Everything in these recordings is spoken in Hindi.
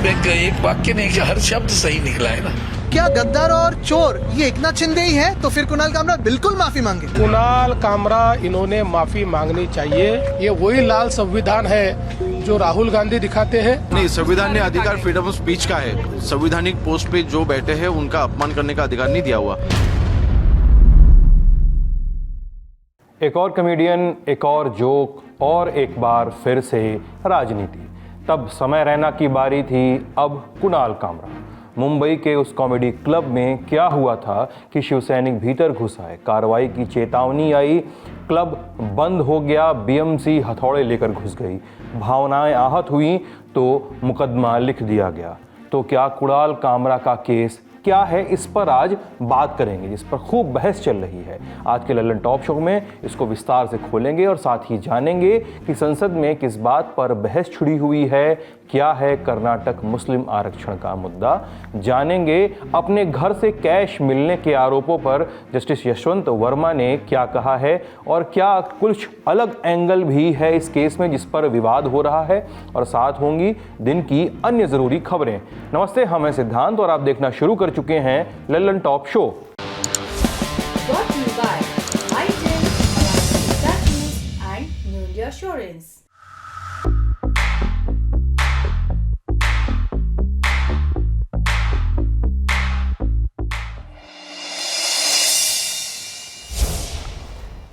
एक वाक्य नहीं कि हर शब्द सही निकला है ना। क्या गद्दार और चोर ये एकनाथ शिंदे ही है? तो फिर कुणाल कामरा बिल्कुल माफी मांगे। कुणाल कामरा इन्होंने माफी मांगनी चाहिए। ये वही लाल संविधान है जो राहुल गांधी दिखाते हैं। नहीं, संविधान ने अधिकार फ्रीडम ऑफ स्पीच का है। संवैधानिक पोस्ट पे जो बैठे हैं उनका अपमान करने का अधिकार नहीं दिया हुआ। एक और कॉमेडियन, एक और जोक और एक बार फिर से राजनीति। तब समय रैना की बारी थी, अब कुणाल कामरा। मुंबई के उस कॉमेडी क्लब में क्या हुआ था कि शिवसैनिक भीतर घुस आए, कार्रवाई की चेतावनी आई, क्लब बंद हो गया, बीएमसी हथौड़े लेकर घुस गई, भावनाएं आहत हुई तो मुकदमा लिख दिया गया। तो क्या कुणाल कामरा का केस क्या है, इस पर आज बात करेंगे, जिस पर खूब बहस चल रही है। आज के लल्लन टॉप शो में इसको विस्तार से खोलेंगे और साथ ही जानेंगे कि संसद में किस बात पर बहस छिड़ी हुई है, क्या है कर्नाटक मुस्लिम आरक्षण का मुद्दा। जानेंगे अपने घर से कैश मिलने के आरोपों पर जस्टिस यशवंत वर्मा ने क्या कहा है और क्या कुछ अलग एंगल भी है इस केस में जिस पर विवाद हो रहा है। और साथ होंगी दिन की अन्य जरूरी खबरें। नमस्ते, हम हैं सिद्धांत और आप देखना शुरू कर चुके हैं लल्लन टॉप शो।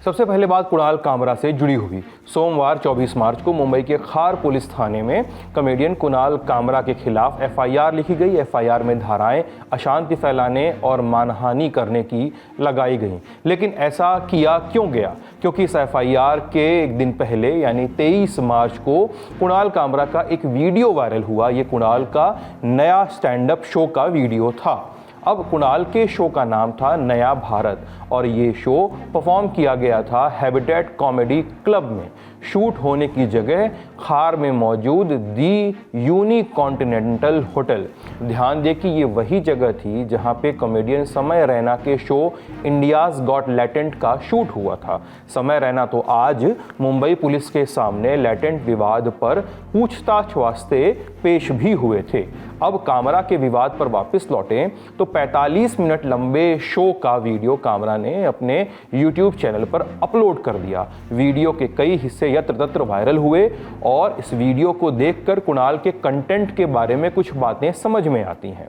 सबसे पहले बात कुणाल कामरा से जुड़ी हुई। सोमवार 24 मार्च को मुंबई के खार पुलिस थाने में कॉमेडियन कुणाल कामरा के खिलाफ एफआईआर लिखी गई। एफआईआर में धाराएं अशांति फैलाने और मानहानि करने की लगाई गई। लेकिन ऐसा किया क्यों गया? क्योंकि इस एफआईआर के एक दिन पहले यानी 23 मार्च को कुणाल कामरा का एक वीडियो वायरल हुआ। ये कुणाल का नया स्टैंड अप शो का वीडियो था। अब कुणाल के शो का नाम था नया भारत और ये शो परफॉर्म किया गया था हैबिटेट कॉमेडी क्लब में। शूट होने की जगह खार में मौजूद दी यूनिकॉन्टिनेंटल होटल। ध्यान दें कि ये वही जगह थी जहां पे कॉमेडियन समय रैना के शो इंडियाज गॉट लैटेंट का शूट हुआ था। समय रैना तो आज मुंबई पुलिस के सामने लैटेंट विवाद पर पूछताछ वास्ते पेश भी हुए थे। अब कामरा के विवाद पर वापस लौटें तो 45 मिनट लंबे शो का वीडियो कामरा ने अपने YouTube चैनल पर अपलोड कर दिया। वीडियो के कई हिस्से यत्र तत्र वायरल हुए और इस वीडियो को देखकर कुणाल के कंटेंट के बारे में कुछ बातें समझ में आती हैं।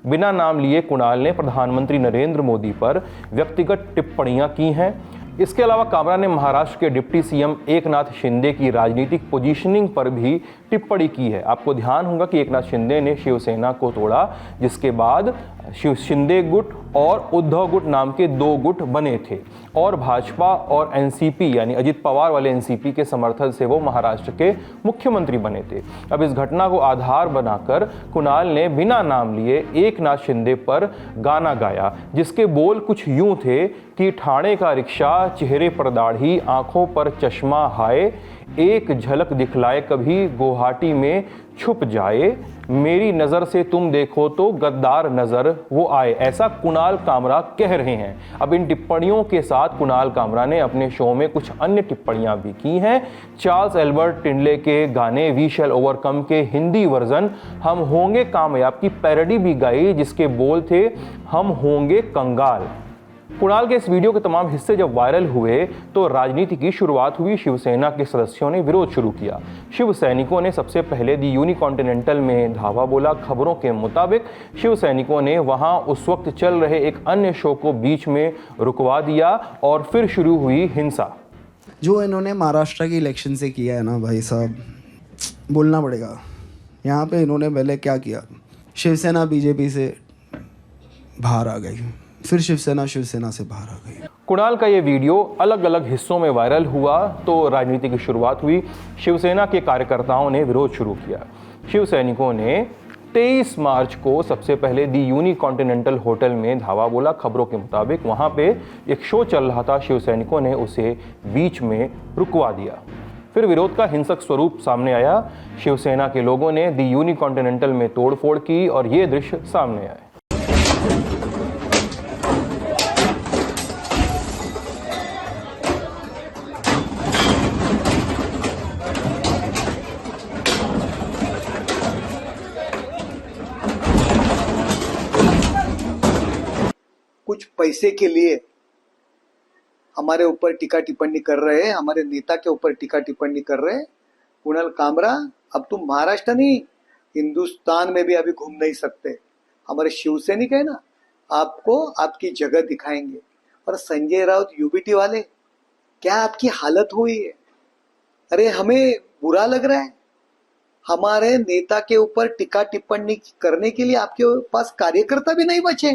बिना नाम लिए कुणाल ने प्रधानमंत्री नरेंद्र मोदी पर व्यक्तिगत टिप्पणियां की हैं। इसके अलावा कामरा ने महाराष्ट्र के डिप्टी सीएम एकनाथ शिंदे की राजनीतिक पोजीशनिंग पर भी टिप्पणी की है। आपको ध्यान होगा कि एकनाथ शिंदे ने शिवसेना को तोड़ा, जिसके बाद शिंदे गुट और उद्धव गुट नाम के दो गुट बने थे और भाजपा और एनसीपी यानी अजित पवार वाले एनसीपी के समर्थन से वो महाराष्ट्र के मुख्यमंत्री बने थे। अब इस घटना को आधार बनाकर कुणाल ने बिना नाम लिए एकनाथ शिंदे पर गाना गाया, जिसके बोल कुछ यूं थे कि ठाणे का रिक्शा, चेहरे पर दाढ़ी, आंखों पर चश्मा, हाय एक झलक दिखलाए कभी गुवाहाटी में छुप जाए, मेरी नज़र से तुम देखो तो गद्दार नज़र वो आए। ऐसा कुणाल कामरा कह रहे हैं। अब इन टिप्पणियों के साथ कुणाल कामरा ने अपने शो में कुछ अन्य टिप्पणियां भी की हैं। चार्ल्स एल्बर्ट टिंडले के गाने वी शैल ओवरकम के हिंदी वर्जन हम होंगे कामयाब की पैरोडी भी गाई, जिसके बोल थे हम होंगे कंगाल। कुणाल के इस वीडियो के तमाम हिस्से जब वायरल हुए तो राजनीति की शुरुआत हुई। शिवसेना के सदस्यों ने विरोध शुरू किया। शिव सैनिकों ने सबसे पहले दी यूनिकॉन्टिनेंटल में धावा बोला। खबरों के मुताबिक शिव सैनिकों ने वहां उस वक्त चल रहे एक अन्य शो को बीच में रुकवा दिया और फिर शुरू हुई हिंसा। जो इन्होंने महाराष्ट्र की इलेक्शन से किया है ना भाई साहब, बोलना पड़ेगा। यहाँ पे इन्होंने पहले क्या किया, शिवसेना बीजेपी से बाहर आ गई, फिर शिवसेना से बाहर आ गई। कुणाल का ये वीडियो अलग अलग हिस्सों में वायरल हुआ तो राजनीति की शुरुआत हुई। शिवसेना के कार्यकर्ताओं ने विरोध शुरू किया। शिव सैनिकों ने 23 मार्च को सबसे पहले दी यूनिकॉन्टिनेंटल होटल में धावा बोला। खबरों के मुताबिक वहां पे एक शो चल रहा था, शिव सैनिकों ने उसे बीच में रुकवा दिया। फिर विरोध का हिंसक स्वरूप सामने आया। शिवसेना के लोगों ने दी यूनिकॉन्टिनेंटल में तोड़फोड़ की और ये दृश्य सामने आए। पैसे के लिए हमारे ऊपर टीका टिप्पणी कर रहे हैं, हमारे नेता के ऊपर टीका टिप्पणी कर रहे हैं। कुणाल कामरा, अब तुम महाराष्ट्र नहीं, हिंदुस्तान में भी अभी घूम नहीं सकते। हमारे शिवसैनिक है ना, आपको आपकी जगह दिखाएंगे। और संजय राउत यूबीटी वाले, क्या आपकी हालत हुई है? अरे हमें बुरा लग रहा है, हमारे नेता के ऊपर टीका टिप्पणी करने के लिए आपके पास कार्यकर्ता भी नहीं बचे।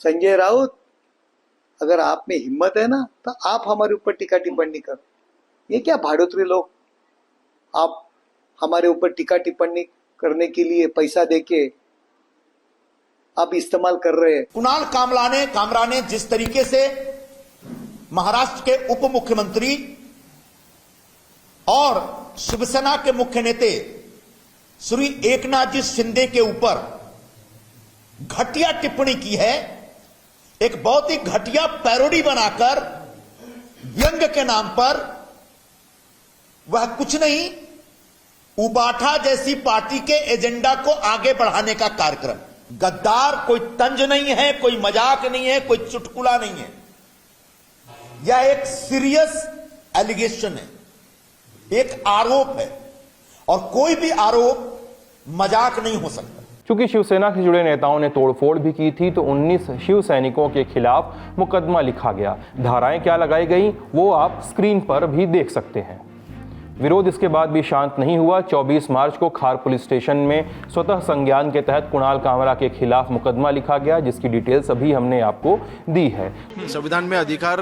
संजय राउत, अगर आप में हिम्मत है ना तो आप हमारे ऊपर टीका टिप्पणी करो। ये क्या भाड़ोत्री लोग, आप हमारे ऊपर टीका टिप्पणी करने के लिए पैसा देके आप इस्तेमाल कर रहे हैं। कुणाल कामरा ने जिस तरीके से महाराष्ट्र के उप मुख्यमंत्री और शिवसेना के मुख्य नेते श्री एकनाथ जी शिंदे के ऊपर घटिया टिप्पणी की है, एक बहुत ही घटिया पैरोडी बनाकर व्यंग के नाम पर, वह कुछ नहीं, उबाठा जैसी पार्टी के एजेंडा को आगे बढ़ाने का कार्यक्रम। गद्दार कोई तंज नहीं है, कोई मजाक नहीं है, कोई चुटकुला नहीं है। यह एक सीरियस एलिगेशन है, एक आरोप है, और कोई भी आरोप मजाक नहीं हो सकता। चूंकि शिवसेना से जुड़े नेताओं ने तोड़फोड़ भी की थी तो 19 शिव सैनिकों के खिलाफ मुकदमा लिखा गया। धाराएं क्या लगाई गई वो आप स्क्रीन पर भी देख सकते हैं। विरोध इसके बाद भी शांत नहीं हुआ। 24 मार्च को खार पुलिस स्टेशन में स्वतः संज्ञान के तहत कुणाल कामरा के खिलाफ मुकदमा लिखा गया, जिसकी डिटेल्स अभी हमने आपको दी है। संविधान में अधिकार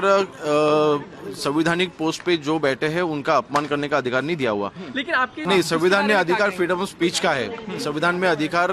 संवैधानिक पोस्ट पे जो बैठे हैं उनका अपमान करने का अधिकार नहीं दिया हुआ। लेकिन आपके नहीं, संविधान में अधिकार फ्रीडम ऑफ स्पीच का है। संविधान में अधिकार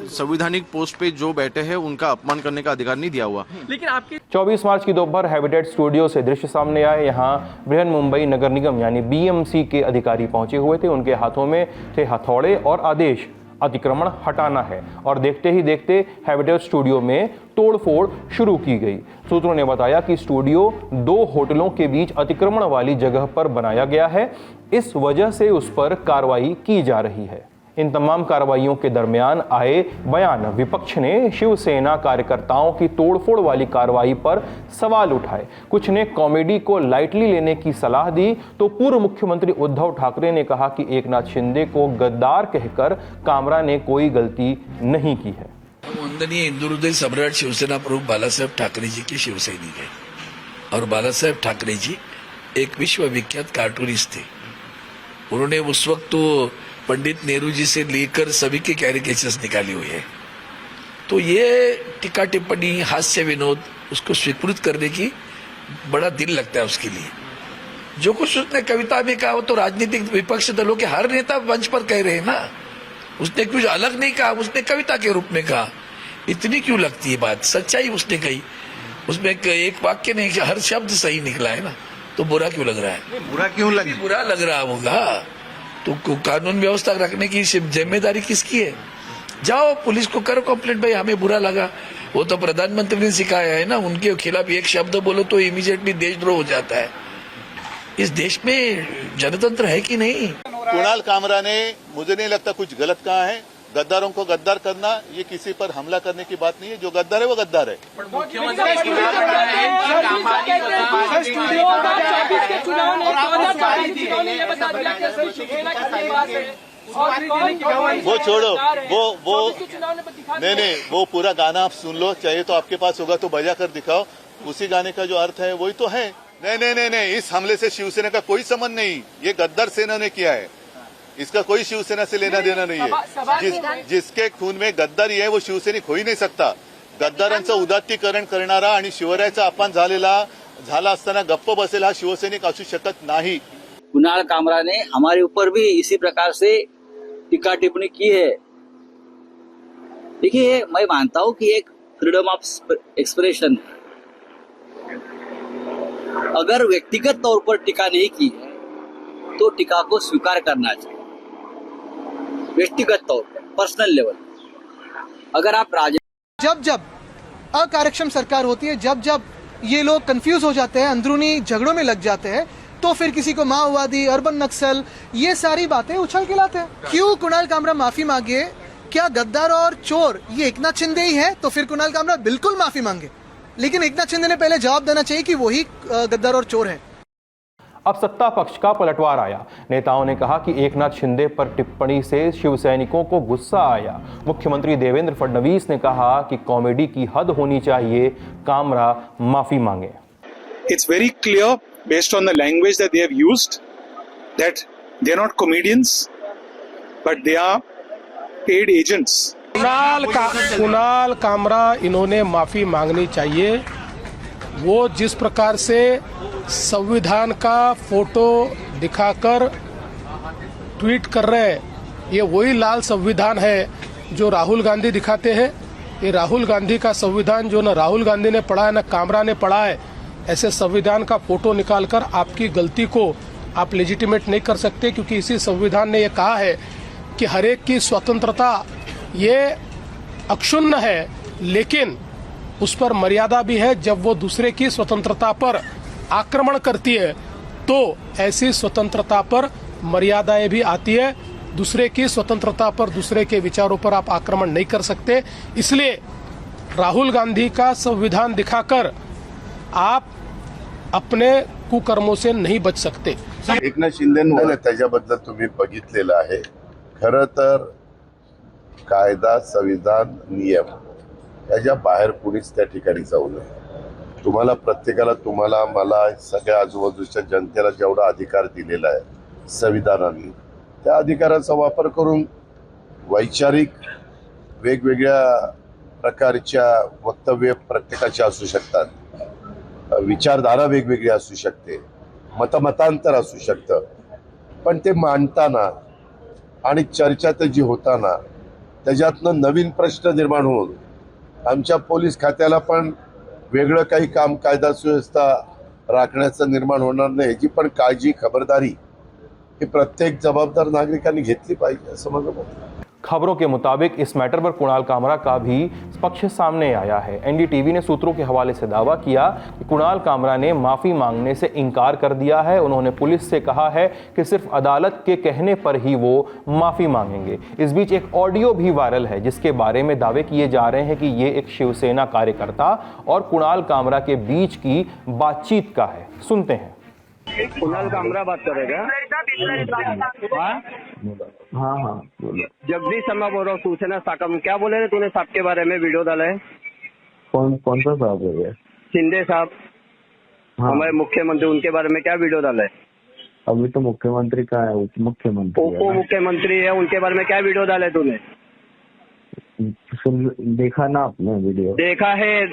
संवैधानिक पोस्ट पे जो बैठे हैं उनका अपमान करने का अधिकार नहीं दिया हुआ। लेकिन आपके 24 मार्च की दोपहर हैबिटेट स्टूडियो से दृश्य सामने आए। यहाँ बृहन मुंबई नगर निगम यानी बीएमसी के अधिकारी पहुंचे हुए थे। उनके हाथों में थे हथौड़े और आदेश अतिक्रमण हटाना है, और देखते ही देखते हैबिटेट स्टूडियो में तोड़फोड़ शुरू की गई। सूत्रों ने बताया कि स्टूडियो 2 होटलों के बीच अतिक्रमण वाली जगह पर बनाया गया है, इस वजह से उस पर कार्रवाई की जा रही है। इन तमाम कार्रवाइयों के दरमियान आए बयान विपक्ष ने शिवसेना कार्यकर्ताओं की तोड़फोड़ वाली कार्रवाई पर सवाल उठाए। कुछ ने कॉमेडी को लाइटली लेने की सलाह दी तो पूर्व मुख्यमंत्री उद्धव ठाकरे ने कहा कि एकनाथ शिंदे को गद्दार कहकर कामरा ने कोई गलती नहीं की है। वंदनीय हिंदू हृदय सम्राट शिवसेना प्रमुख बालासाहेब ठाकरे जी के शिवसैनिक है, और बालासाहेब ठाकरे जी एक विश्वविख्यात कार्टूनिस्ट थे। उन्होंने उस वक्त तो पंडित नेहरू जी से लेकर सभी के कैरिकेचर्स निकाली हुई है। तो ये टीका टिप्पणी, हास्य विनोद, उसको स्वीकृत करने की बड़ा दिल लगता है उसके लिए। जो कुछ उसने कविता में कहा वो तो राजनीतिक विपक्ष दलों के हर नेता मंच पर कह रहे हैं ना। उसने कुछ अलग नहीं कहा, उसने कविता के रूप में कहा। इतनी क्यों लगती है बात? सच्चाई उसने कही, उसमें एक वाक्य नहीं, हर शब्द सही निकला है ना, तो बुरा क्यों लग रहा है? बुरा क्यों लगे? बुरा लग रहा होगा तो कानून व्यवस्था रखने की जिम्मेदारी किसकी है? जाओ पुलिस को करो कंप्लेंट, भाई हमें बुरा लगा। वो तो प्रधानमंत्री ने सिखाया है ना, उनके खिलाफ एक शब्द बोलो तो इमीडिएटली देशद्रोह हो जाता है। इस देश में जनतंत्र है कि नहीं? कुणाल कामरा ने, मुझे नहीं लगता कुछ गलत कहा है। गद्दारों को गद्दार करना ये किसी पर हमला करने की बात नहीं है। जो गद्दार है वो गद्दार है। वो छोड़ो, वो नहीं, वो पूरा गाना आप सुन लो, चाहिए तो आपके पास होगा तो बजा कर दिखाओ। उसी गाने का जो अर्थ है वही तो है। नहीं, इस हमले से शिवसेना का कोई संबंध नहीं। ये गद्दार सेना ने किया है, इसका कोई शिवसेना से लेना देना नहीं है। जिसके खून में गद्दारी आहे वो शिवसैनिक होई नाही सकता। गद्दारांचं उदात्तीकरण करणारा आणि शिवरायाचा अपमान झाला असताना गप्प बसेल हा शिवसैनिक असू शकत नाही। कुणाल कामरा ने हमारे ऊपर भी इसी प्रकार से टीका टिप्पणी की है। देखिए, मैं मानता हूं कि एक फ्रीडम ऑफ एक्सप्रेशन, अगर व्यक्तिगत तौर पर टीका नहीं की है तो टीका को स्वीकार करना चाहिए। व्यक्तिगत तौर पर, पर्सनल लेवल, अगर आप जब अकार्यक्षम सरकार होती है, जब ये लोग कंफ्यूज हो जाते हैं, अंदरूनी झगड़ों में लग जाते हैं, तो फिर किसी को माओवादी, अर्बन नक्सल, ये सारी बातें उछल के लाते हैं। क्यों कुणाल कामरा माफी मांगे क्या गद्दार और चोर ये एकनाथ शिंदे ही है? तो फिर कुणाल कामरा बिल्कुल माफी मांगे, लेकिन एकनाथ शिंदे ने पहले जवाब देना चाहिए कि वही गद्दार और चोर है। अब सत्ता पक्ष का पलटवार आया। नेताओं ने कहा कि एकनाथ शिंदे पर टिप्पणी से शिवसैनिकों को गुस्सा आया। मुख्यमंत्री देवेंद्र फडणवीस ने कहा कि कॉमेडी की हद होनी चाहिए, कामरा माफी मांगे। It's very clear based on the language that they have used that they are not comedians but they are paid agents. Kunal Kamra इन्होंने माफी मांगनी चाहिए। वो जिस प्रकार से संविधान का फोटो दिखाकर ट्वीट कर रहे हैं, ये वही लाल संविधान है जो राहुल गांधी दिखाते हैं। ये राहुल गांधी का संविधान जो न राहुल गांधी ने पढ़ा है न कामरा ने पढ़ा है। ऐसे संविधान का फोटो निकालकर आपकी गलती को आप लेजिटिमेट नहीं कर सकते, क्योंकि इसी संविधान ने ये कहा है कि हर एक की स्वतंत्रता ये अक्षुण्ण है, लेकिन उस पर मर्यादा भी है। जब वो दूसरे की स्वतंत्रता पर आक्रमण करती है तो ऐसी स्वतंत्रता पर मर्यादाएं भी आती है। दूसरे की स्वतंत्रता पर, दूसरे के विचारों पर आप आक्रमण नहीं कर सकते। इसलिए राहुल गांधी का संविधान दिखाकर आप अपने कुकर्मों से नहीं बच सकते। एकनाथ शिंदे त्याच्याबद्दल तुम्ही बघितलेलं आहे। खरं तर कायदा, संविधान, नियम याच्या बाहेर कुणीच त्या ठिकाणी जाऊ नये। तुम्हाला प्रत्येकाला, तुम्हाला, मला, सगळ्या आजूबाजूच्या जनतेला जेवढा अधिकार दिलेला आहे संविधानाने, त्या अधिकाराचा वापर करून वैचारिक वेगवेगळ्या प्रकारच्या वक्तव्य प्रत्येकाची असू शकतात, विचारधारा वेगवेगळी असू शकते, मतमतांतर असू शकतं, पण ते मांडताना आणि चर्चा त्याची होताना त्याच्यातनं नवीन प्रश्न निर्माण होऊन आमच्या पोलीस खात्याला पण वेगळं काही काम, कायदा सुव्यवस्था राखण्याचं निर्माण होणार नाही, याची पण काळजी, खबरदारी ही प्रत्येक जबाबदार नागरिकांनी घेतली पाहिजे असं माझं मत आहे। खबरों के मुताबिक इस मैटर पर कुणाल कामरा का भी पक्ष सामने आया है। एनडीटीवी ने सूत्रों के हवाले से दावा किया कि कुणाल कामरा ने माफी मांगने से इनकार कर दिया है। उन्होंने पुलिस से कहा है कि सिर्फ अदालत के कहने पर ही वो माफी मांगेंगे। इस बीच एक ऑडियो भी वायरल है जिसके बारे में दावे किए जा रहे हैं कि ये एक शिवसेना कार्यकर्ता और कुणाल कामरा के बीच की बातचीत का है। सुनते हैं। कुणाल कामरा बात करेगा? हाँ हाँ बोलो। जगदीश शर्मा बोल रहा हूँ, सूचना शाखा में। क्या बोले थे तूने साहब के बारे में? वीडियो डाला है। कौन सा साहब है? शिंदे साहब, हमारे मुख्यमंत्री, उनके बारे में क्या वीडियो डाला है? अभी तो मुख्यमंत्री का है, उप मुख्यमंत्री उप मुख्यमंत्री है, उनके बारे में क्या वीडियो डाला है तूने? देखा ना आपने वीडियो? देखा है,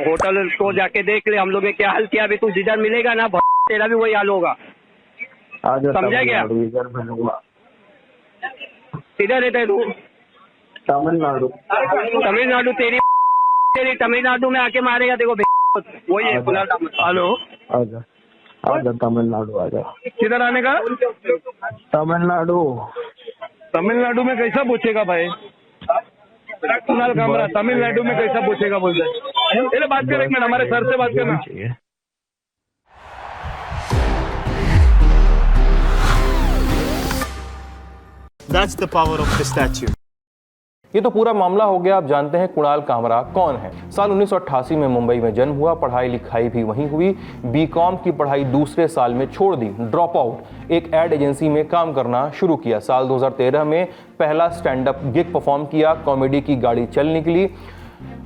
होटल को जाके देख ले हम लोग ने क्या हाल किया। अभी तू जिधर मिलेगा ना तेरा भी वही हाल होगा, समझा क्या? किधर रहता है तू? तमिलनाडु। तमिलनाडु तेरी तमिलनाडु में आके मारेगा देखो, वही है कुणाल कामरा। हेलो, आजा तमिलनाडु आजा। किधर आने का? तमिलनाडु। तमिलनाडु में कैसा पूछेगा भाई? कुणाल कामरा तमिलनाडु में कैसा पूछेगा बोलते हैं? बात कर, एक मिनट हमारे सर से बात करना। That's the power of the statue. ये तो पूरा मामला हो गया। आप जानते हैं कुणाल कामरा कौन है। साल 1988 में मुंबई में जन्म हुआ, पढ़ाई लिखाई भी वहीं हुई। बीकॉम की पढ़ाई दूसरे साल में छोड़ दी, ड्रॉप आउट, एक एड एजेंसी में काम करना शुरू किया। साल 2013 में पहला स्टैंड अप गिग परफॉर्म किया, कॉमेडी की गाड़ी चल निकली।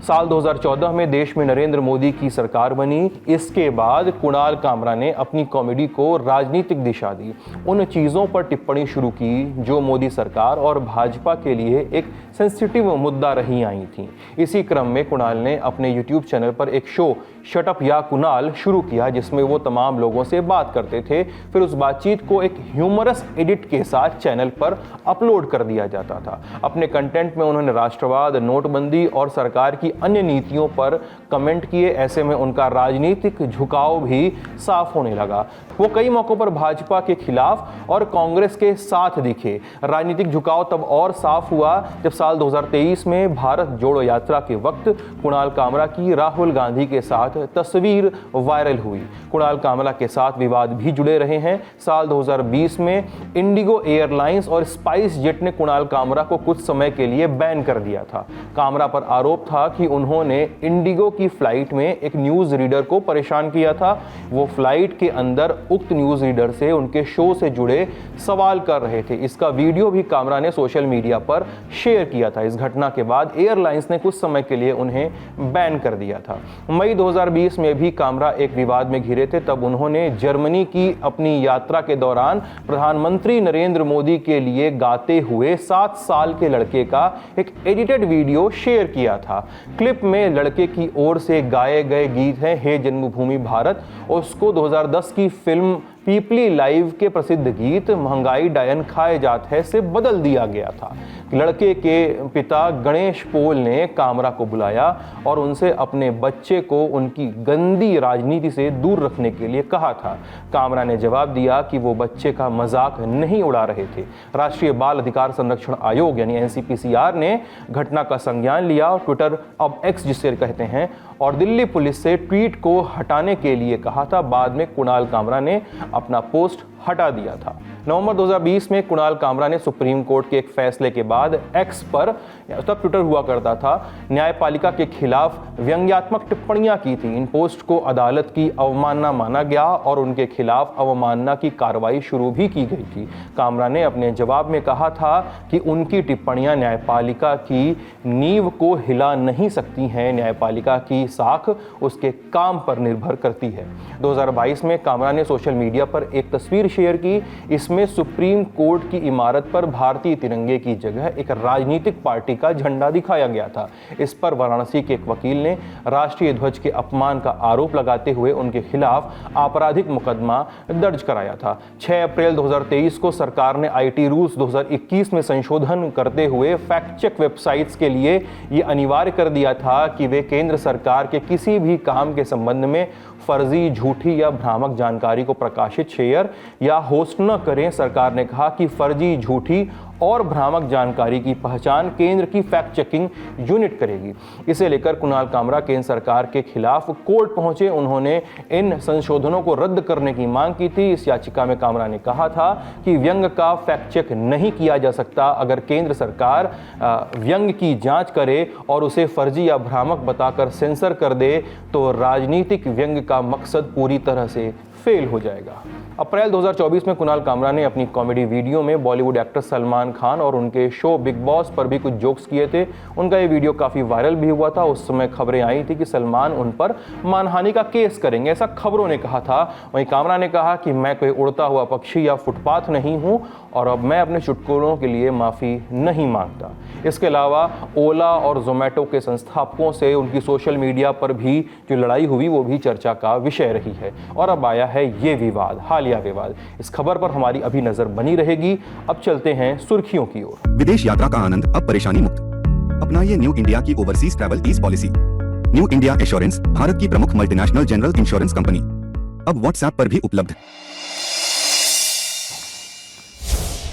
साल 2014 में देश में नरेंद्र मोदी की सरकार बनी। इसके बाद कुणाल कामरा ने अपनी कॉमेडी को राजनीतिक दिशा दी, उन चीज़ों पर टिप्पणी शुरू की जो मोदी सरकार और भाजपा के लिए एक सेंसिटिव मुद्दा रही आई थी। इसी क्रम में कुणाल ने अपने यूट्यूब चैनल पर एक शो शट अप या कुणाल शुरू किया, जिसमें वो तमाम लोगों से बात करते थे। फिर उस बातचीत को एक ह्यूमरस एडिट के साथ चैनल पर अपलोड कर दिया जाता था। अपने कंटेंट में उन्होंने राष्ट्रवाद, नोटबंदी और सरकार की की अन्य नीतियों पर कमेंट किए। ऐसे में उनका राजनीतिक झुकाव भी साफ होने लगा। वो कई मौकों पर भाजपा के खिलाफ और कांग्रेस के साथ दिखे। राजनीतिक झुकाव तब और साफ हुआ जब साल 2023 में भारत जोड़ो यात्रा के वक्त कुणाल कामरा की राहुल गांधी के साथ तस्वीर वायरल हुई। कुणाल कामरा के साथ विवाद भी जुड़े रहे हैं। साल 2020 में इंडिगो एयरलाइंस और स्पाइस जेट ने कुणाल कामरा को कुछ समय के लिए बैन कर दिया था। कामरा पर आरोप था कि उन्होंने इंडिगो की फ्लाइट में एक न्यूज रीडर को परेशान किया था। वो फ्लाइट के अंदर उक्त न्यूज रीडर से उनके शो से जुड़े सवाल कर रहे थे। इसका वीडियो भी कामरा ने सोशल मीडिया पर शेयर किया था। इस घटना के बाद एयरलाइंस ने कुछ समय के लिए उन्हें बैन कर दिया था। मई 2020 में भी कामरा एक विवाद में घिरे थे। तब उन्होंने जर्मनी की अपनी यात्रा के दौरान प्रधानमंत्री नरेंद्र मोदी के लिए गाते हुए 7 साल के लड़के का एक एडिटेड वीडियो शेयर किया था। क्लिप में लड़के की ओर से गाए गए गीत हैं हे जन्मभूमि भारत, और उसको 2010 की फिल्म पीपली लाइव के प्रसिद्ध गीत महंगाई डायन खाए जात है से बदल दिया गया था। लड़के के पिता गणेश पोल ने कामरा को बुलाया और उनसे अपने बच्चे को उनकी गंदी राजनीति से दूर रखने के लिए कहा था। कामरा ने जवाब दिया कि वो बच्चे का मजाक नहीं उड़ा रहे थे। राष्ट्रीय बाल अधिकार संरक्षण आयोग यानी NCPCR ने घटना का संज्ञान लिया और ट्विटर, अब एक्स जिसे कहते हैं, और दिल्ली पुलिस से ट्वीट को हटाने के लिए कहा था। बाद में कुणाल कामरा ने अपना पोस्ट हटा दिया था। नवंबर 2020 में कुणाल कामरा ने सुप्रीम कोर्ट के एक फैसले के बाद एक्स पर, तब ट्विटर हुआ करता था, न्यायपालिका के खिलाफ व्यंग्यात्मक टिप्पणियां की थी। इन पोस्ट को अदालत की अवमानना माना गया और उनके खिलाफ अवमानना की कार्रवाई शुरू भी की गई थी। कामरा ने अपने जवाब में कहा था कि उनकी टिप्पणियां न्यायपालिका की नींव को हिला नहीं सकती हैं। न्यायपालिका की साख उसके काम पर निर्भर करती है। 2022 में कामरा ने सोशल मीडिया पर एक तस्वीर शेयर की। इसमें सुप्रीम कोर्ट की इमारत पर भारतीय तिरंगे की जगह एक राजनीतिक पार्टी का झंडा दिखाया गया था। इस पर वाराणसी के एक वकील ने राष्ट्रीय ध्वज के अपमान का आरोप लगाते हुए उनके खिलाफ आपराधिक मुकदमा दर्ज कराया था। 6 अप्रैल 2023 को सरकार ने IT रूल्स 2021 में संशोधन करते हुए फैक्ट चेक वेबसाइट्स के लिए ये अनिवार्य कर दिया था कि वे केंद्र सरकार के किसी भी काम के संबंध में फर्जी, झूठी या भ्रामक जानकारी को प्रकाशित, शेयर या होस्ट न करें। सरकार ने कहा कि फर्जी, झूठी और भ्रामक जानकारी की पहचान केंद्र की फैक्ट चेकिंग यूनिट करेगी। इसे लेकर कुणाल कामरा केंद्र सरकार के खिलाफ कोर्ट पहुंचे। उन्होंने इन संशोधनों को रद्द करने की मांग की थी। इस याचिका में कामरा ने कहा था कि व्यंग्य का फैक्ट चेक नहीं किया जा सकता। अगर केंद्र सरकार व्यंग्य की जांच करे और उसे फर्जी या भ्रामक बताकर सेंसर कर दे तो राजनीतिक व्यंग्य का मकसद पूरी तरह से फेल हो जाएगा। अप्रैल 2024 में कुणाल कामरा ने अपनी कॉमेडी वीडियो में बॉलीवुड एक्टर सलमान खान और उनके शो बिग बॉस पर भी कुछ जोक्स किए थे। उनका ये वीडियो काफ़ी वायरल भी हुआ था। उस समय खबरें आई थी कि सलमान उन पर मानहानि का केस करेंगे, ऐसा खबरों ने कहा था। वहीं कामरा ने कहा कि मैं कोई उड़ता हुआ पक्षी या फुटपाथ नहीं हूँ और अब मैं अपने चुटकुलों के लिए माफ़ी नहीं मांगता। इसके अलावा ओला और जोमेटो के संस्थापकों से उनकी सोशल मीडिया पर भी जो लड़ाई हुई वो भी चर्चा का विषय रही है। और अब आया है ये विवाद, हालिया विवाद। इस खबर पर हमारी अभी नजर बनी रहेगी। अब चलते हैं सुर्खियों की ओर। विदेश यात्रा का आनंद अब परेशानी मुक्त। अपनाइए न्यू इंडिया की overseas travel ease policy. New India Assurance Bharat की प्रमुख मल्टीनेशनल जनरल इंश्योरेंस कंपनी अब व्हाट्सएप पर भी उपलब्ध।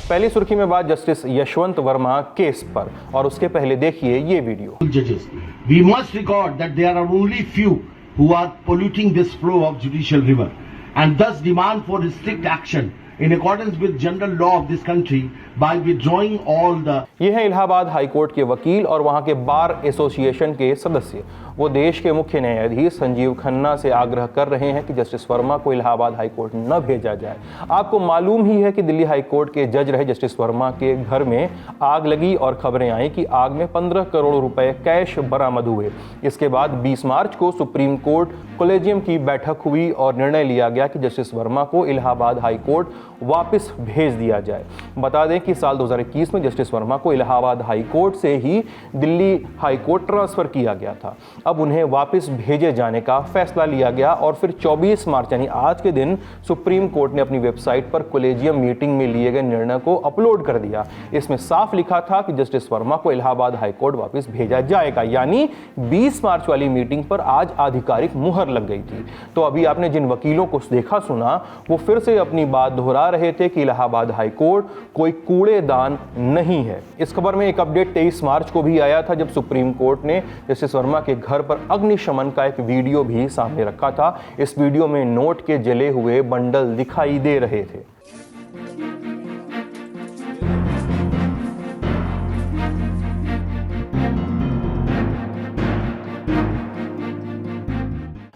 पहली सुर्खी में बात जस्टिस यशवंत वर्मा केस पर, और उसके पहले देखिए ये video. Judges, we must record that there are only few who are polluting this flow of judicial river, and thus demand for strict action in accordance with general law of this country by withdrawing all the। ये है इलाहाबाद हाईकोर्ट के वकील और वहां के बार एसोसिएशन के सदस्य। वो देश के मुख्य न्यायाधीश संजीव खन्ना से आग्रह कर रहे हैं कि जस्टिस वर्मा को इलाहाबाद हाईकोर्ट न भेजा जाए। आपको मालूम ही है कि दिल्ली हाईकोर्ट के जज रहे जस्टिस वर्मा के घर में आग लगी और खबरें आई कि आग में 15 करोड़ रुपए कैश बरामद हुए। इसके बाद 20 मार्च को सुप्रीम कोर्ट कॉलेजियम की बैठक हुई और निर्णय लिया गया कि जस्टिस वर्मा को इलाहाबाद हाईकोर्ट वापस भेज दिया जाए। बता दें कि साल 2021 में जस्टिस वर्मा को इलाहाबाद हाईकोर्ट से ही दिल्ली हाईकोर्ट ट्रांसफर किया गया था। अब उन्हें वापस भेजे जाने का फैसला लिया गया और फिर 24 मार्च यानी आज के दिन सुप्रीम कोर्ट ने अपनी वेबसाइट पर कॉलेजियम मीटिंग में लिए गए निर्णय को अपलोड कर दिया। इसमें साफ लिखा था कि जस्टिस वर्मा को इलाहाबाद हाईकोर्ट वापस भेजा जाएगा, यानी 20 मार्च वाली मीटिंग पर आज आधिकारिक मुहर लग गई थी। तो अभी आपने जिन वकीलों को देखा सुना वो फिर से अपनी बात दोहरा रहे थे कि इलाहाबाद हाईकोर्ट कोई कूड़ेदान नहीं है। इस खबर में एक अपडेट 23 मार्च को भी आया था, जब सुप्रीम कोर्ट ने जस्टिस वर्मा के घर पर अग्निशमन का एक वीडियो भी सामने रखा था। इस वीडियो में नोट के जले हुए बंडल दिखाई दे रहे थे।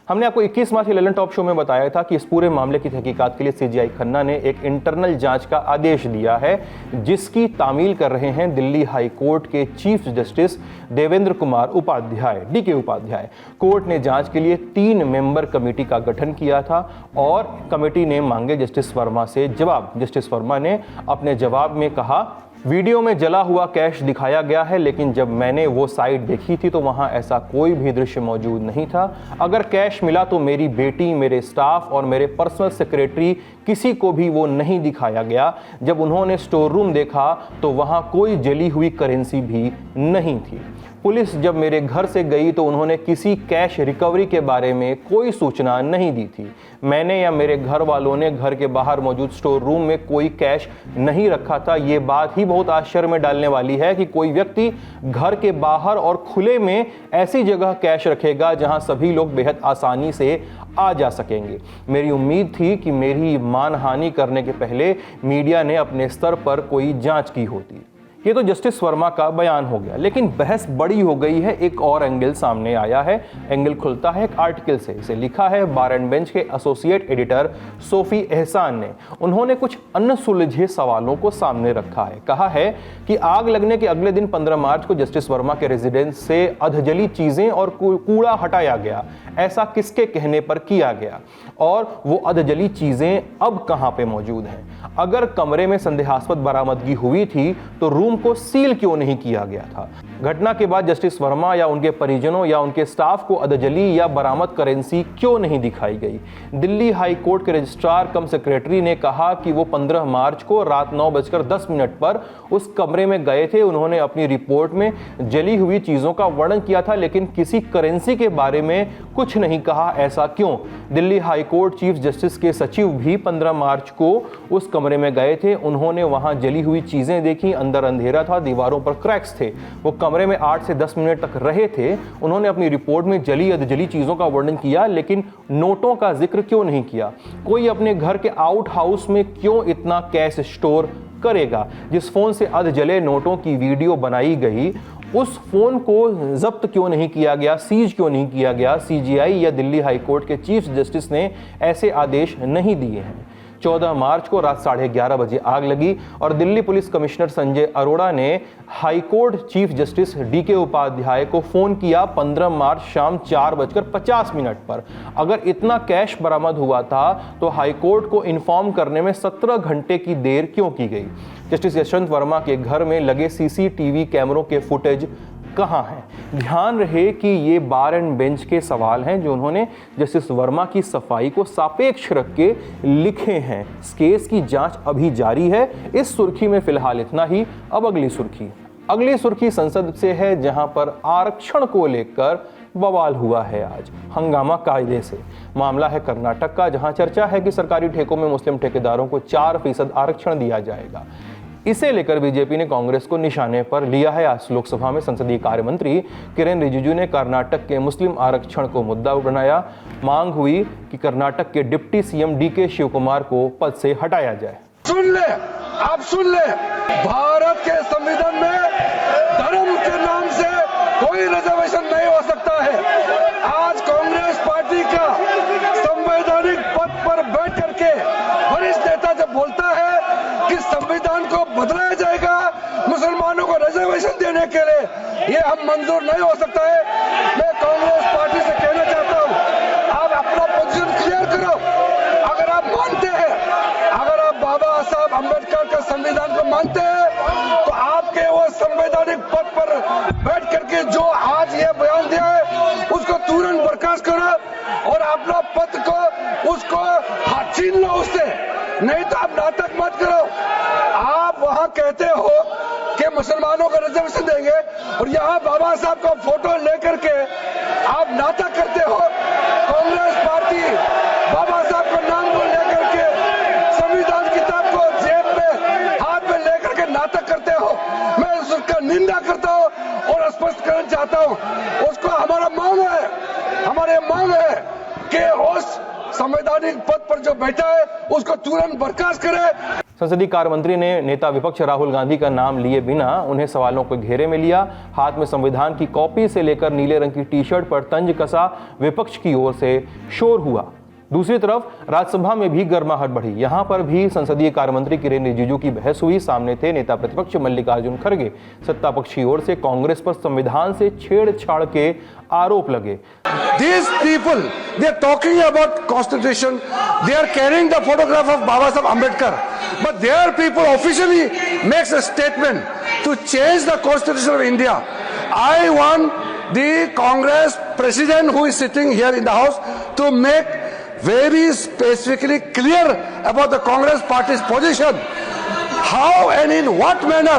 हमने आपको 21 मार्च के ललन टॉप शो में बताया था कि इस पूरे मामले की तहकीकात के लिए सीजीआई खन्ना ने एक इंटरनल जांच का आदेश दिया है, जिसकी तामील कर रहे हैं दिल्ली हाई कोर्ट के chief justice Devendra Kumar Upadhyay, DK Upadhyay. Court ने जांच के लिए 3 मेंबर कमेटी का गठन किया था और कमेटी ने मांगे जस्टिस वर्मा से जवाब। जस्टिस वर्मा ने अपने जवाब में कहा, वीडियो में जला हुआ कैश दिखाया गया है, लेकिन जब मैंने वो साइट देखी थी तो वहां ऐसा कोई भी दृश्य मौजूद नहीं था। अगर कैश मिला तो मेरी बेटी, मेरे स्टाफ और मेरे पर्सनल सेक्रेटरी किसी को भी वो नहीं दिखाया गया। जब उन्होंने स्टोर रूम देखा तो वहां कोई जली हुई करेंसी भी नहीं थी। पुलिस जब मेरे घर से गई तो उन्होंने किसी कैश रिकवरी के बारे में कोई सूचना नहीं दी थी। मैंने या मेरे घर वालों ने घर के बाहर मौजूद स्टोर रूम में कोई कैश नहीं रखा था। ये बात ही बहुत आश्चर्य में डालने वाली है कि कोई व्यक्ति घर के बाहर और खुले में ऐसी जगह कैश रखेगा जहां सभी लोग बेहद आसानी से आ जा सकेंगे। मेरी उम्मीद थी कि मेरी मानहानि करने के पहले मीडिया ने अपने स्तर पर कोई जांच की होती। ये तो जस्टिस वर्मा का बयान हो गया, लेकिन बहस बड़ी हो गई है। एक और एंगल सामने आया है। एंगल खुलता है एक आर्टिकल से। इसे लिखा है बार एंड बेंच के एसोसिएट एडिटर सोफी एहसान ने। उन्होंने कुछ अनसुलझे सवालों को सामने रखा है। कहा है कि आग लगने के अगले दिन 15 मार्च को जस्टिस वर्मा के रेजिडेंस से अधजली चीजें और कूड़ा हटाया गया। ऐसा किसके कहने पर किया गया और वो अधजली चीजें अब कहां पे मौजूद हैं? अगर कमरे में संदेहास्पद बरामदगी हुई थी तो रूम को सील क्यों नहीं किया गया था? घटना के बाद जस्टिस वर्मा या उनके परिजनों या उनके स्टाफ को अधजली या बरामद करेंसी क्यों नहीं दिखाई गई? दिल्ली हाई कोर्ट के रजिस्ट्रार कम सेक्रेटरी ने कहा कि वो 15 मार्च को रात 9:10 पर उस कमरे में गए थे। उन्होंने अपनी रिपोर्ट में जली हुई चीजों का वर्णन किया था, लेकिन किसी करेंसी के बारे में कुछ नहीं कहा। ऐसा क्यों? Delhi High court chief justice के सचिव भी 15 मार्च को उस कमरे में गए थे। उन्होंने वहां जली हुई चीजें देखी। अंदर अंधेरा था, दीवारों पर क्रैक्स थे। वो कमरे में 8 से 10 मिनट तक रहे थे। उन्होंने अपनी रिपोर्ट में जली अधजली चीजों का वर्णन किया, लेकिन नोटों का जिक्र क्यों नहीं किया? कोई अपने घर के आउट हाउस में क्यों इतना कैश स्टोर करेगा? जिस फोन से अधजले नोटों की वीडियो बनाई गई उस फोन को जब्त क्यों नहीं किया गया, सीज क्यों नहीं किया गया? सीजीआई या दिल्ली हाई कोर्ट के चीफ जस्टिस ने ऐसे आदेश नहीं दिए हैं। 14 मार्च को रात 11:30 बजे आग लगी और दिल्ली पुलिस कमिश्नर संजय अरोड़ा ने high court chief justice DK Upadhyay को फोन किया 15 मार्च शाम 4:50 पर। अगर इतना कैश बरामद हुआ था तो हाईकोर्ट को इन्फॉर्म करने में 17 घंटे की देर क्यों की गई? जस्टिस यशवंत वर्मा के घर में लगे सीसीटीवी कैमरों के फुटेज कहां है? ध्यान रहे कि ये बार एंड बेंच के सवाल हैं जो उन्होंने जस्टिस वर्मा की सफाई को सापेक्ष रख के लिखे हैं। इस केस की जांच अभी जारी है। इस सुर्खी में फिलहाल इतना ही। अब अगली सुर्खी संसद से है, जहां पर आरक्षण को लेकर बवाल हुआ है। आज हंगामा कायदे से। मामला है कर्नाटक का, जहां चर्चा है कि सरकारी ठेकों में मुस्लिम ठेकेदारों को 4% आरक्षण दिया जाएगा। इसे लेकर बीजेपी ने कांग्रेस को निशाने पर लिया है। आज लोकसभा में संसदीय कार्य मंत्री किरेन रिजिजू ने कर्नाटक के मुस्लिम आरक्षण को मुद्दा बनाया। मांग हुई कि कर्नाटक के डिप्टी सीएम डीके शिवकुमार को पद से हटाया जाए। सुन ले, आप सुन ले, भारत के संविधान में धर्म के नाम से कोई रिजर्वेशन नहीं हो सकता है। आज कांग्रेस पार्टी का संवैधानिक पद पर बैठ करके वरिष्ठ नेता जब बोलता है कि संविधान को बदलाया जाएगा मुसलमानों को रिजर्वेशन देने के लिए, ये हम मंजूर नहीं हो सकता है। मैं कांग्रेस पार्टी से कहना चाहता हूँ, आप अपना पोजीशन क्लियर करो। अगर आप मानते हैं, अगर आप बाबा साहब अम्बेडकर का संविधान को मानते हैं, तो आपके वो संवैधानिक पद पर बैठ करके जो आज ये बयान दिया है उसको तुरंत बर्खास्त करो और अपना पद को उसको छीन लो उससे, नहीं तो आप नाटक मत करो। आप वहां कहते हो कि मुसलमानों को रिजर्वेशन देंगे और यहाँ बाबा साहब का फोटो लेकर के आप नाटक करते हो। कांग्रेस पार्टी बाबा साहब का नाम को लेकर के संविधान किताब को जेब में हाथ में लेकर के नाटक करते हो। मैं उसका निंदा करता हूँ और स्पष्ट करना चाहता हूँ, उसको हमारी मांग है कि उस संवैधानिक पद पर जो बैठा है उसको तुरंत बर्खास्त करे। संसदीय कार्य मंत्री ने नेता विपक्ष राहुल गांधी का नाम लिए बिना उन्हें सवालों के घेरे में लिया। हाथ में संविधान की कॉपी से लेकर नीले रंग की टी शर्ट पर तंज कसा विपक्ष की ओर से शोर हुआ। दूसरी तरफ राज्यसभा में भी गर्माहट बढ़ी। यहां पर भी संसदीय कार्य मंत्री किरेन रिजिजू की बहस हुई। सामने थे नेता प्रतिपक्ष मल्लिकार्जुन खड़गे। सत्ता पक्ष की ओर से कांग्रेस पर संविधान से छेड़छाड़ के आरोप लगे। These people, they are talking about constitution, they are carrying the photograph of Baba Saheb Ambedkar, but their people officially makes a statement to change the constitution of India. I want the Congress president who is sitting here in the house to make very specifically clear about the Congress party's position. How and in what manner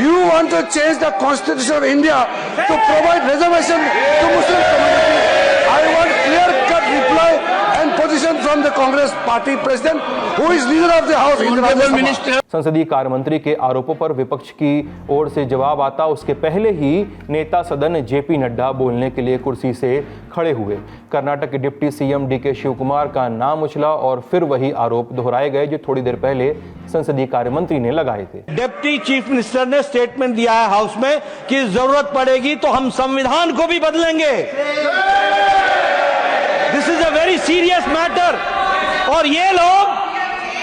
you want to change the constitution of India to provide reservation to Muslim community? I want clear-cut reply and position from the Congress party president who is leader of the house in the Rajya Sabha. संसदीय कार्य मंत्री के आरोपों पर विपक्ष की ओर से जवाब आता उसके पहले ही नेता सदन जेपी नड्डा बोलने के लिए कुर्सी से खड़े हुए। कर्नाटक के डिप्टी सीएम डीके शिवकुमार का नाम उछला और फिर वही आरोप दोहराए गए जो थोड़ी देर पहले संसदीय कार्य मंत्री ने लगाए थे। डिप्टी चीफ मिनिस्टर ने स्टेटमेंट दिया है हाउस में कि जरूरत पड़ेगी तो हम संविधान को भी बदलेंगे। This is a very serious matter और ये लोग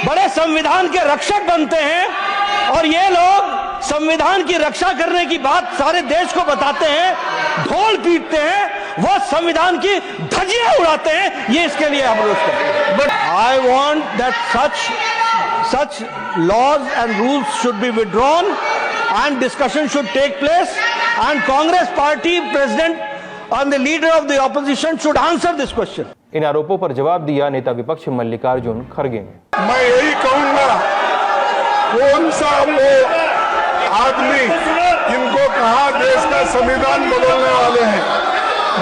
बड़े संविधान के रक्षक बनते हैं और ये लोग संविधान की रक्षा करने की बात सारे देश को बताते हैं, ढोल पीटते हैं, वो संविधान की धज्जियां उड़ाते हैं। ये इसके लिए हम रोक करते हैं। But I want that such laws and rules should be withdrawn and discussion should take place and Congress party president and the leader of the opposition should answer this question. इन आरोपों पर जवाब दिया नेता विपक्ष मल्लिकार्जुन खड़गे ने। मैं यही कहूंगा, कौन सा वो आदमी जिनको कहा देश का संविधान बदलने वाले हैं।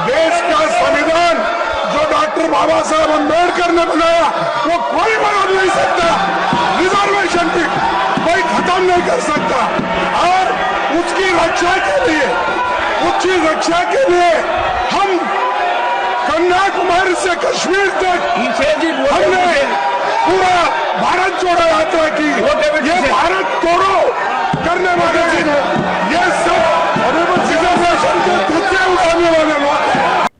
देश का संविधान जो डॉक्टर बाबा साहब अम्बेडकर ने बनाया वो कोई बदल नहीं सकता। रिजर्वेशन की कोई खत्म नहीं कर सकता और उसकी रक्षा के लिए हम कन्याकुमारी से कश्मीर तक हमने पूरा भारत जोड़ो यात्रा की। ये भारत तोड़ो करने वाले ये सब रिजर्वेशन के धक्के उठाने वाले लोग।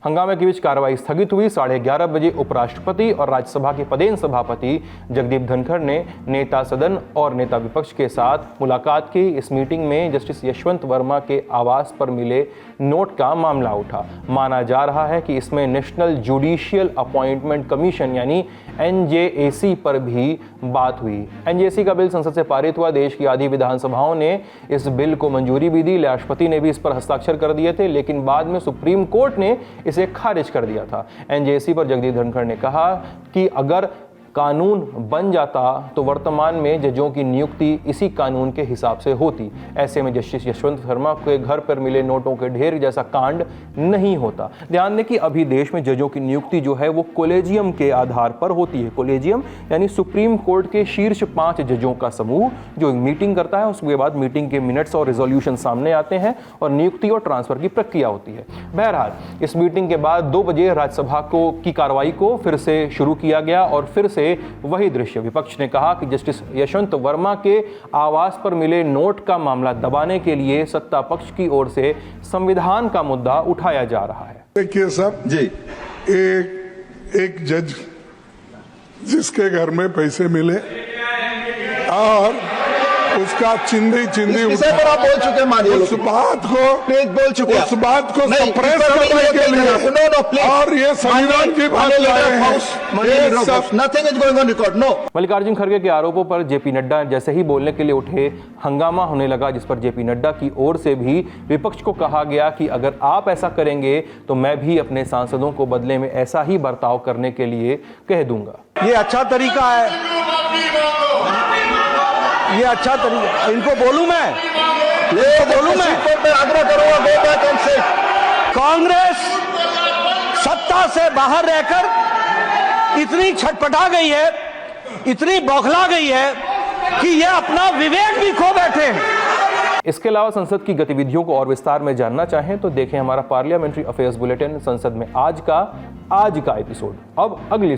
हंगामे के बीच कार्रवाई स्थगित हुई। 11:30 बजे उपराष्ट्रपति और राज्यसभा के पदेन सभापति जगदीप धनखड़ ने नेता सदन और नेता विपक्ष के साथ मुलाकात की। इस मीटिंग में जस्टिस यशवंत वर्मा के आवास पर मिले नोट का मामला उठा। माना जा रहा है कि इसमें नेशनल जुडिशियल अपॉइंटमेंट कमीशन यानी NJAC पर भी बात हुई। NJAC का बिल संसद से पारित हुआ। देश की आधी विधानसभाओं ने इस बिल को मंजूरी भी दी। राष्ट्रपति ने भी इस पर हस्ताक्षर कर दिए थे, लेकिन बाद में सुप्रीम कोर्ट ने इसे खारिज कर दिया था। NJAC पर जगदीप धनखड़ ने कहा कि अगर कानून बन जाता तो वर्तमान में जजों की नियुक्ति इसी कानून के हिसाब से होती। ऐसे में जस्टिस यशवंत वर्मा के घर पर मिले नोटों के ढेर जैसा कांड नहीं होता। ध्यान दें कि अभी देश में जजों की नियुक्ति जो है वो कोलेजियम के आधार पर होती है। कोलेजियम यानी सुप्रीम कोर्ट के शीर्ष 5 जजों का समूह जो मीटिंग करता है, उसके बाद मीटिंग के मिनट्स और रिजोल्यूशन सामने आते हैं और नियुक्ति और ट्रांसफर की प्रक्रिया होती है। बहरहाल इस मीटिंग के बाद 2 बजे राज्यसभा की कार्रवाई को फिर से शुरू किया गया और फिर से वही दृश्य। विपक्ष ने कहा कि जस्टिस यशवंत वर्मा के आवास पर मिले नोट का मामला दबाने के लिए सत्ता पक्ष की ओर से संविधान का मुद्दा उठाया जा रहा है। देखिए साहब जी, एक जज जिसके घर में पैसे मिले और उसका चिंदी चिंदी इस विषय पर आप बोल चुके हैं माननीय उस बात को प्लीज बोल चुके हैं उस बात को नहीं, सप्रेस इस पर करने के नहीं, लिए no, no, please. और ये संविधान की बात लाए हैं। ये सब nothing is going on record no. Mallikarjun खड़गे के आरोपों पर जेपी नड्डा जैसे ही बोलने के लिए उठे, हंगामा होने लगा, जिस पर जेपी नड्डा की ओर से भी विपक्ष को कहा गया कि अगर आप ऐसा करेंगे तो मैं भी अपने सांसदों को बदले में ऐसा ही बर्ताव करने के लिए कह दूंगा। ये अच्छा तरीका है, ये अच्छा तरीका, इनको बोलूं मैं, आग्रह करूंगा go back and sit. Congress सत्ता से बाहर रहकर इतनी छटपटा गई है, इतनी बौखला गई है कि ये अपना विवेक भी खो बैठे हैं। इसके अलावा संसद की गतिविधियों को और विस्तार में जानना चाहें तो देखें हमारा पार्लियामेंट्री अफेयर्स बुलेटिन संसद में आज का एपिसोड। अब अगली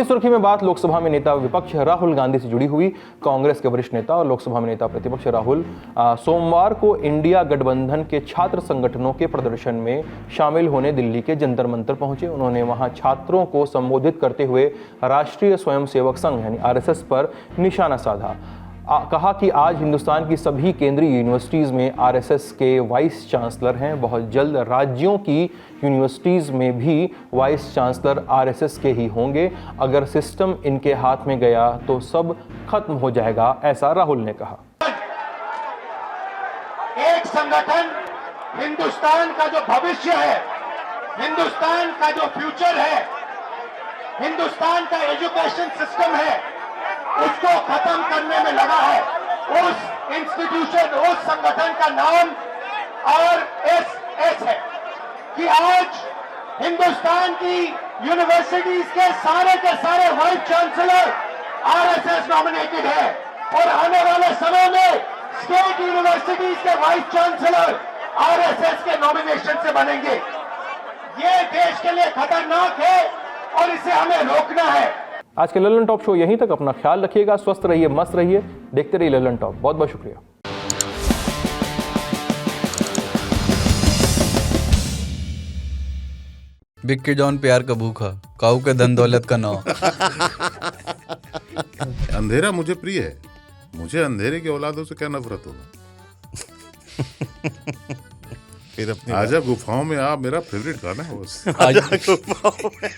सुर्खी में बात लोकसभा में नेता विपक्ष राहुल गांधी से जुड़ी हुई। कांग्रेस के वरिष्ठ नेता और लोकसभा में नेता प्रतिपक्ष राहुल सोमवार को इंडिया गठबंधन के छात्र संगठनों के प्रदर्शन में शामिल होने दिल्ली के जंतर मंतर पहुंचे। उन्होंने वहां छात्रों को संबोधित करते हुए राष्ट्रीय स्वयंसेवक संघ यानी आरएसएस पर निशाना साधा। कहा कि आज हिंदुस्तान की सभी केंद्रीय यूनिवर्सिटीज़ में आरएसएस के वाइस चांसलर हैं। बहुत जल्द राज्यों की यूनिवर्सिटीज़ में भी वाइस चांसलर आरएसएस के ही होंगे। अगर सिस्टम इनके हाथ में गया तो सब खत्म हो जाएगा, ऐसा राहुल ने कहा। एक संगठन हिंदुस्तान का जो भविष्य है, हिंदुस्तान का जो फ्यूचर है, हिंदुस्तान का एजुकेशन सिस्टम है, उसको खत्म करने में लगा है। उस इंस्टीट्यूशन, उस संगठन का नाम आरएसएस है कि आज हिंदुस्तान की यूनिवर्सिटीज के सारे वाइस चांसलर आरएसएस नॉमिनेटेड है और आने वाले समय में स्टेट यूनिवर्सिटीज के वाइस चांसलर आरएसएस के नॉमिनेशन से बनेंगे। ये देश के लिए खतरनाक है और इसे हमें रोकना है। आज के ललन टॉप शो यहीं तक। अपना ख्याल रखिएगा, स्वस्थ रहिए, मस्त रहिए, देखते रहिए ललन टॉप। बहुत बहुत शुक्रिया। बिक्की जॉन प्यार का भूखा, काऊ के धन दौलत का नाव। अंधेरा मुझे प्रिय है, मुझे अंधेरे की औलादों से क्या नफरत होगा। फिर अपनी आजा गुफाओं में आ मेरा फेवरेट गाना है बस। आजा गुफाओं में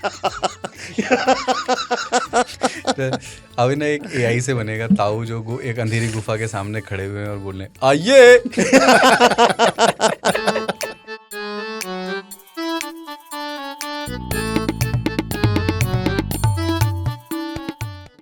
अभी ना एक एआई से बनेगा ताऊ जो एक अंधेरी गुफा के सामने खड़े हुए हैं और बोलने आइए।